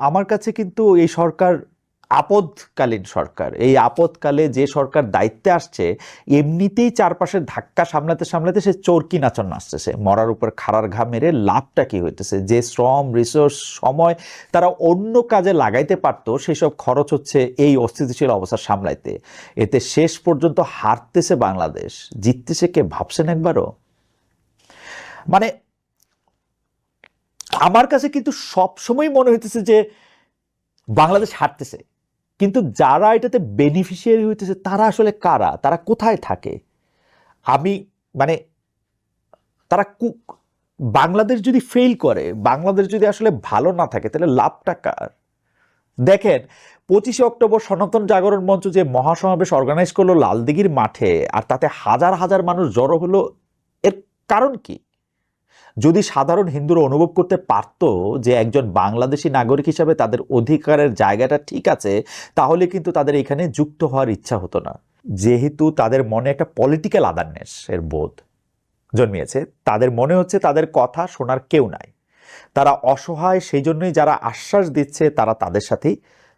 আমার কাছে কিন্তু এই সরকার আপদকালীন সরকার। এই আপদকালে যে সরকার দায়িত্বে আসছে এমনিতেই চারপাশের ধাক্কা সামলাতে সামলাতে সে চরকি নাচন নাচতেছে, মরার উপর খাড়ার ঘা মেরে লাভটা কি হইতেছে? যে শ্রম, রিসোর্স, সময় তারা অন্য কাজে লাগাইতে পারতো সেসব খরচ হচ্ছে এই অস্থিতিশীল অবস্থা সামলাইতে। এতে শেষ পর্যন্ত হারতেছে বাংলাদেশ, জিততেছে কে ভাবছেন একবারও? মানে আমার কাছে কিন্তু সবসময় মনে হইতেছে যে বাংলাদেশ হারতেছে, কিন্তু যারা এটাতে বেনিফিশিয়ারি হইতেছে তারা আসলে কারা, তারা কোথায় থাকে? আমি মানে তারা বাংলাদেশ যদি ফেল করে, বাংলাদেশ যদি আসলে ভালো না থাকে, তাহলে লাভটা কার? দেখেন, 25 অক্টোবর সনাতন জাগরণ মঞ্চ যে মহাসমাবেশ অর্গানাইজ করলো লালদিঘির মাঠে, আর তাতে হাজার হাজার মানুষ জড়ো হলো, এর কারণ কি? যদি সাধারণ হিন্দুরা অনুভব করতে পারত যে একজন বাংলাদেশি নাগরিক হিসাবে তাদের অধিকারের জায়গাটা ঠিক আছে, তাহলে কিন্তু তাদের এখানে যুক্ত হওয়ার ইচ্ছা হতো না। যেহেতু তাদের মনে একটা পলিটিক্যাল আদারনেস এর বোধ জন্মিয়েছে, তাদের মনে হচ্ছে তাদের কথা শোনার কেউ নাই, তারা অসহায়, সেই জন্যই যারা আশ্বাস দিচ্ছে তারা তাদের সাথেই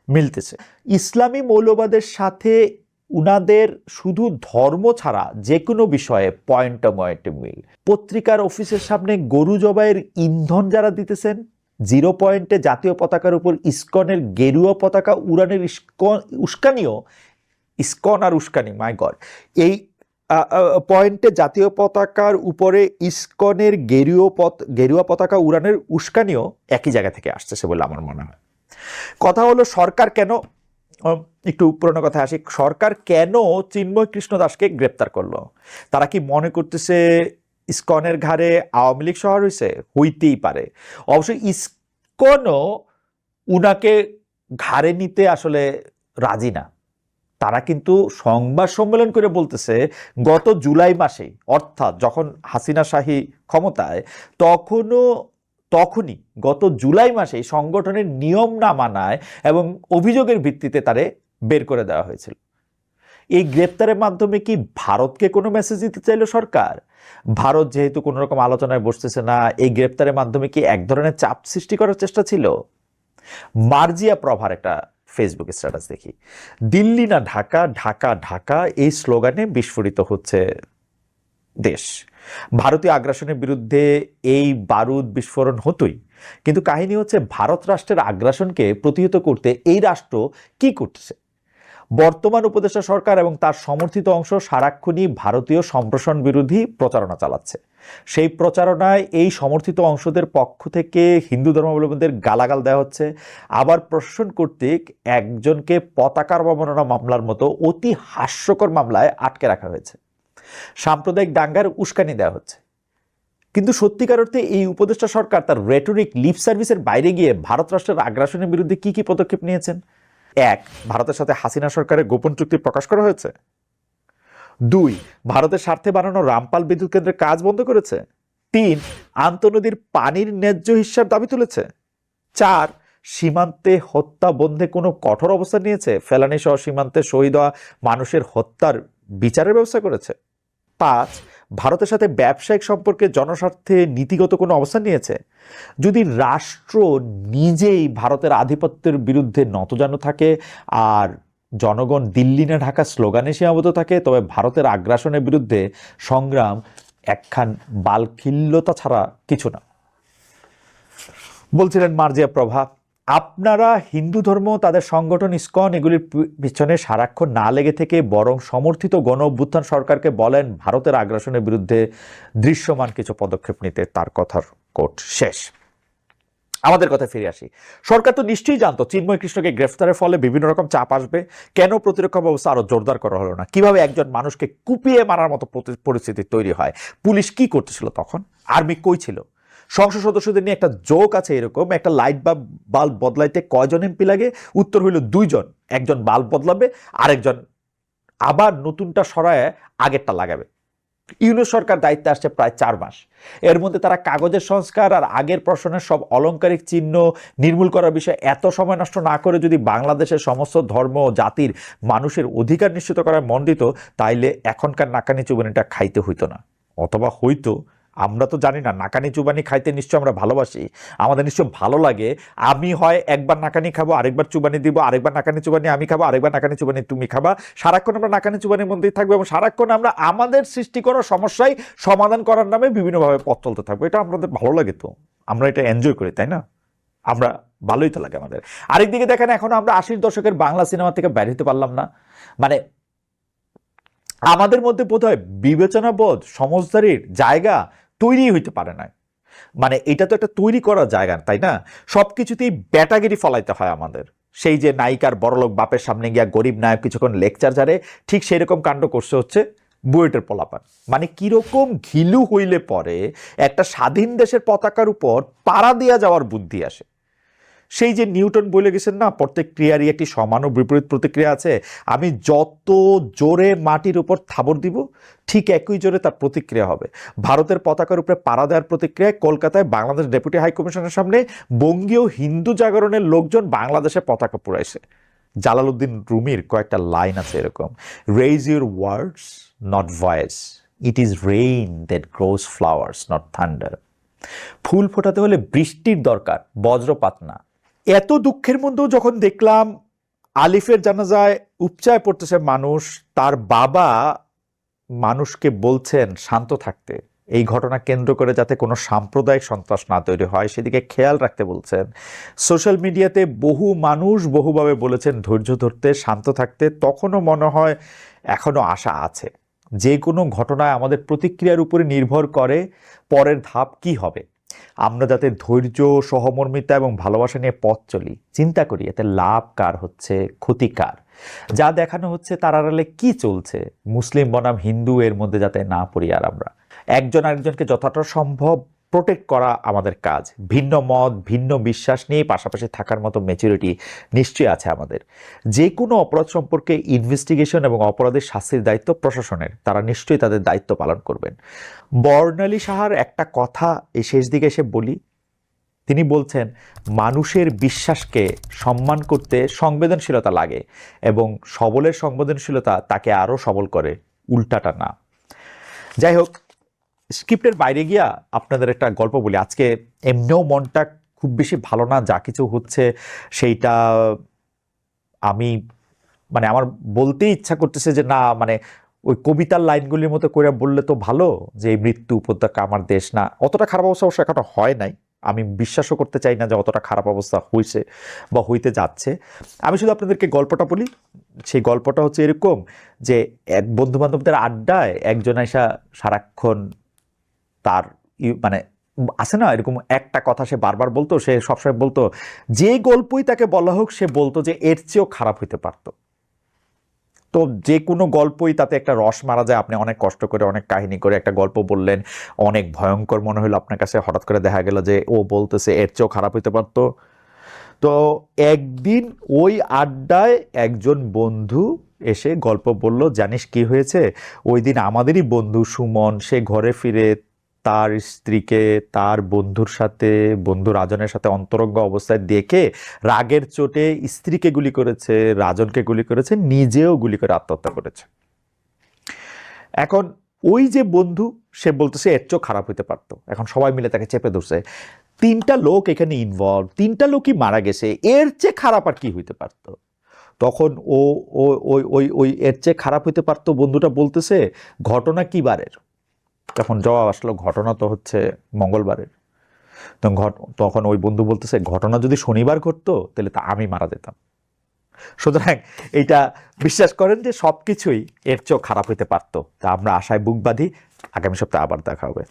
মিলতেছে। ইসলামী মৌলবাদের সাথে উনাদের শুধু ধর্ম ছাড়া যে কোনো বিষয়ে পয়েন্টে মিল। পত্রিকার অফিসের সামনে গরু জবাইয়ের ইন্ধন যারা দিতেছেন, 0 পয়েন্টে জাতীয় পতাকার উপর ইসকনের গেরুয়া পতাকা উড়ানের উস্কানিও, ইসকন আর উস্কানি, মাই গড, এই পয়েন্টে জাতীয় পতাকার উপরে ইসকনের গেরুয়া পতাকা উড়ানের উস্কানিও একই জায়গা থেকে আসতেছে বলে আমার মনে হয়। কথা হলো, সরকার কেন, একটু পুরোনো কথা আসি, সরকার কেন চিন্ময় কৃষ্ণ দাসকে গ্রেপ্তার করলো? তারা কি মনে করতেছে ইসকনের ঘাড়ে আওয়ামী লীগ শহর হয়েছে? হইতেই পারে। অবশ্যই ইসকনও উনাকে ঘাড়ে নিতে আসলে রাজি না। তারা কিন্তু সংবাদ সম্মেলন করে বলতেছে গত জুলাই মাসে, অর্থাৎ যখন হাসিনা শাহী ক্ষমতায়, তখনই গত জুলাই মাসে সংগঠনের নিয়ম না মানায় এবং অভিযোগের ভিত্তিতে তারে বের করে দেওয়া হয়েছিল। এই গ্রেপ্তারের মাধ্যমে কি ভারতকে কোনো মেসেজ দিতে চাইল সরকার? ভারত যেহেতু কোনো রকম আলোচনায় বসতেছে না, এই গ্রেপ্তারের মাধ্যমে কি এক ধরনের চাপ সৃষ্টি করার চেষ্টা ছিল? মার্জিয়া প্রভার একটা ফেসবুক স্ট্যাটাস দেখি, দিল্লি না ঢাকা, ঢাকা ঢাকা, এই স্লোগানে বিস্ফোরিত হচ্ছে দেশ। ভারতীয় আগ্রাসনের বিরুদ্ধে এই বারুদ বিস্ফোরণ হতোই, কিন্তু কাহিনী হচ্ছে ভারত রাষ্ট্রের আগ্রাসনকে প্রতিহত করতে এই রাষ্ট্র কি করতেছে? বর্তমান উপদেষ্টা সরকার এবং তার সমর্থিত অংশ সারাক্ষণই ভারতীয় সম্প্রসারণ বিরোধী প্রচারণা চালাচ্ছে। সেই প্রচারণায় এই সমর্থিত অংশদের পক্ষ থেকে হিন্দু ধর্মাবলম্বীদের গালাগাল দেওয়া হচ্ছে। আবার প্রশাসন কর্তৃক একজনকে পতাকার অবমাননা মামলার মতো অতি হাস্যকর মামলায় আটকে রাখা হয়েছে। সাম্প্রদায়িক দাঙ্গার উস্কানি দেওয়া হচ্ছে। কিন্তু সত্যিকার অর্থে এই উপদেষ্টা সরকার তার রেটরিক লিপ সার্ভিসের বাইরে গিয়ে ভারত রাষ্ট্রের আগ্রাসনের বিরুদ্ধে কি কি পদক্ষেপ নিয়েছেন? 1, ভারতের সাথে হাসিনা সরকারের গোপন চুক্তি প্রকাশ করা হয়েছে। 2, ভারতের স্বার্থে বানানো রামপাল বিদ্যুৎ কেন্দ্রের কাজ বন্ধ করেছে। 3, আন্তঃনদীর পানির ন্যায্য হিস্যার দাবি তুলেছে। 4, সীমান্তে হত্যা বন্ধে কোনো কঠোর অবস্থান নিয়েছে, ফেলানি সহ সীমান্তে শহীদ হওয়া মানুষের হত্যার বিচারের ব্যবস্থা করেছে। 5, ভারতের সাথে ব্যবসায়িক সম্পর্কে জনস্বার্থে নীতিগত কোনো অবস্থান নিয়েছে। যদি রাষ্ট্র নিজেই ভারতের আধিপত্যের বিরুদ্ধে নতজানু থাকে আর জনগণ দিল্লি না ঢাকা স্লোগানে সীমাবদ্ধ থাকে, তবে ভারতের আগ্রাসনের বিরুদ্ধে সংগ্রাম একখান বালখিল্যতা ছাড়া কিছু না, বলছিলেন মার্জিয়া প্রভা। আপনারা হিন্দু ধর্ম, তাদের সংগঠন ইসকন, এগুলির পিছনে সারাক্ষণ না লেগে থেকে বরং সমর্থিত গণ অভ্যুত্থান সরকারকে বলেন ভারতের আগ্রাসনের বিরুদ্ধে দৃশ্যমান কিছু পদক্ষেপ নিতে। তার কথার কোট শেষ। আমাদের কথা ফিরে আসি। সরকার তো নিশ্চয়ই জানতো চিন্ময় কৃষ্ণকে গ্রেফতারের ফলে বিভিন্ন রকম চাপ আসবে। কেন প্রতিরক্ষা ব্যবস্থা আরো জোরদার করা হলো না? কিভাবে একজন মানুষকে কুপিয়ে মারার মতো পরিস্থিতি তৈরি হয়? পুলিশ কি করতেছিল তখন? আর্মি কই ছিল? সংসদ সদস্যদের নিয়ে একটা জোক আছে এরকম, একটা লাইট বা বাল্ব বদলাইতে কয়জন এমপি লাগে? উত্তর হইল 2 জন। একজন বাল্ব বদলাবে, আরেকজন আবার নতুনটা সরায় আগেরটা লাগাবে। ইউনূস সরকার দায়িত্বে আসছে প্রায় 4 মাস। এর মধ্যে তারা কাগজের সংস্কার আর আগের প্রশ্নের সব অলংকারিক চিহ্ন নির্মূল করার বিষয়ে এত সময় নষ্ট না করে যদি বাংলাদেশের সমস্ত ধর্ম জাতির মানুষের অধিকার নিশ্চিত করার মন দিত, তাইলে এখনকার নাকানি চুবানিটা খাইতে হইতো না, অথবা হইতো আমরা তো জানি না, নাকানি চুবানি খাইতে নিশ্চয় আমরা ভালোবাসি, আমাদের নিশ্চয় ভালো লাগে। আমি হয় একবার নাকানি খাবো, আরেকবার চুবানি দিব, আরেকবার নাকানি চুবানি আমি খাবো, আরেকবার নাকানি চুবানি তুমি খাবা। সারাক্ষণ আমরা নাকানি চুবানির মধ্যেই থাকবো এবং সারাক্ষণ আমরা আমাদের সৃষ্টি করা সমস্যায় সমাধান করার নামে বিভিন্নভাবে পথ চলতে থাকবো। এটা আমাদের ভালো লাগে, তো আমরা এটা এনজয় করি, তাই না? আমরা ভালোই তো লাগে আমাদের। আরেকদিকে দেখেন, এখনো আমরা 80-র দশকের বাংলা সিনেমা থেকে বের হতে পারলাম না। মানে আমাদের মধ্যে বোধহয় বিবেচনাবোধ, সমঝদারির জায়গা তৈরি হইতে পারে না। মানে এটা তো একটা তৈরি করার জায়গা, তাই না? সবকিছুতেই ব্যাটাগিরি ফলাইতে হয় আমাদের। সেই যে নায়িকার বড়লোক বাপের সামনে গিয়া গরিব নায়ক কিছুক্ষণ লেকচার জারে, ঠিক সেই রকম কাণ্ড করছে হচ্ছে বুয়েটের পোলাপান। মানে কিরকম ঘিলু হইলে পরে একটা স্বাধীন দেশের পতাকার উপর পাড়া দিয়া যাওয়ার বুদ্ধি আসে। সেই যে নিউটন বলে গেছেন না, প্রত্যেক ক্রিয়ারই একটি সমান ও বিপরীত প্রতিক্রিয়া আছে। আমি যত জোরে মাটির উপর থাবর দিব, ঠিক একই জোরে তার প্রতিক্রিয়া হবে। ভারতের পতাকার উপরে পাড়া দেওয়ার প্রতিক্রিয়ায় কলকাতায় বাংলাদেশ ডেপুটি হাই কমিশনের সামনে বঙ্গীয় হিন্দু জাগরণের লোকজন বাংলাদেশে পতাকা পুরাইছে। জালালউদ্দিন রুমির কয়েকটা লাইন আছে এরকম: raise your words not voice, it is rain that grows flowers not thunder. ফুল ফোটাতে হলে বৃষ্টির দরকার, বজ্রপাত না। এত দুঃখের মধ্যেও যখন দেখলাম আলিফের জানাজায় উপচায় পড়তেছে মানুষ, তার বাবা মানুষকে বলছেন শান্ত থাকতে, এই ঘটনা কেন্দ্র করে যাতে কোনো সাম্প্রদায়িক সন্ত্রাস না তৈরি হয় সেদিকে খেয়াল রাখতে বলছেন। সোশ্যাল মিডিয়াতে বহু মানুষ বহুভাবে বলেছেন ধৈর্য ধরতে, শান্ত থাকতে। তখনও মনে হয় এখনো আশা আছে। যে কোনো ঘটনায় আমাদের প্রতিক্রিয়ার উপরে নির্ভর করে পরের ধাপ কি হবে। আমরা যাতে ধৈর্য, সহমর্মিতা এবং ভালোবাসা নিয়ে পথ চলি, চিন্তা করি এতে লাভ কার হচ্ছে, ক্ষতি কার, যা দেখানো হচ্ছে তার আড়ালে কি চলছে, মুসলিম বনাম হিন্দু এর মধ্যে যাতে না পড়ি। আর আমরা একজন আরেকজনকে যতটা সম্ভব প্রোটেক্ট করা আমাদের কাজ। ভিন্ন মত, ভিন্ন বিশ্বাস নিয়ে পাশাপাশি থাকার মতো ম্যাচুরিটি নিশ্চয়ই আছে আমাদের। যে কোনো অপরাধ সম্পর্কে ইনভেস্টিগেশন এবং অপরাধের শাস্তির দায়িত্ব প্রশাসনের, তারা নিশ্চয়ই তাদের দায়িত্ব পালন করবেন। বর্ণালী সাহার একটা কথা এই শেষ দিকে এসে বলি। তিনি বলছেন মানুষের বিশ্বাসকে সম্মান করতে সংবেদনশীলতা লাগে এবং সবলের সংবেদনশীলতা তাকে আরও সবল করে, উল্টাটা না। যাই হোক, স্ক্রিপ্টের বাইরে গিয়া আপনাদের একটা গল্প বলি। আজকে এমনিও মনটা খুব বেশি ভালো না, যা কিছু হচ্ছে সেইটা আমি মানে আমার বলতেই ইচ্ছা করতেছে যে না, মানে ওই কবিতার লাইনগুলির মতো করে বললে তো ভালো, যে এই মৃত্যু উপত্যকা আমার দেশ না। অতটা খারাপ অবস্থা অবশ্য এখনো হয় নাই, আমি বিশ্বাসও করতে চাই না যে অতটা খারাপ অবস্থা হয়েছে বা হইতে যাচ্ছে। আমি শুধু আপনাদেরকে গল্পটা বলি। সেই গল্পটা হচ্ছে এরকম যে এক বন্ধু বান্ধবদের আড্ডায় একজন এসা সারাক্ষণ তার মানে আছে না এরকম একটা কথা সে বারবার বলতো, সে সবসময় বলতো, যে গল্পই তাকে বলা হোক সে বলতো যে এর চেয়েও খারাপ হইতে পারতো। তো যে কোনো গল্পই তাতে একটা রস মারা যায়। আপনি অনেক কষ্ট করে, অনেক কাহিনী করে একটা গল্প বললেন, অনেক ভয়ঙ্কর মনে হলো আপনার কাছে, হঠাৎ করে দেখা গেল যে ও বলতেছে এর চেয়েও খারাপ হইতে পারতো। তো একদিন ওই আড্ডায় একজন বন্ধু এসে গল্প বলল, জানিস কি হয়েছে? ওই দিন আমাদেরই বন্ধু সুমন, সে ঘরে ফিরে তার স্ত্রীকে তার বন্ধুর সাথে, বন্ধু রাজনের সাথে অন্তরঙ্গ অবস্থায় দেখে রাগের চোটে স্ত্রীকে গুলি করেছে, রাজনকে গুলি করেছে, নিজেও গুলি করে আত্মহত্যা করেছে। এখন ওই যে বন্ধু, সে বলতেছে এর চেয়েও খারাপ হইতে পারতো। এখন সবাই মিলে তাকে চেপে ধরছে, 3টা লোক এখানে ইনভলভ, 3টা লোকই মারা গেছে, এর চেয়ে খারাপ আর কি হইতে পারতো? তখন ও ওই ওই ওই এর চেয়ে খারাপ হইতে পারতো বন্ধুটা বলতেছে, ঘটনা কি বারের? তখন জবাব আসলো, ঘটনা তো হচ্ছে মঙ্গলবারের। তখন ওই বন্ধু বলতেছে, ঘটনা যদি শনিবার ঘটতো তাহলে তা আমি মারা যেতাম। সুতরাং এইটা বিশ্বাস করেন যে সবকিছুই এর চেয়েও খারাপ হইতে পারতো। তা আমরা আশায় বুক বাঁধি, আগামী সপ্তাহে আবার দেখা হবে।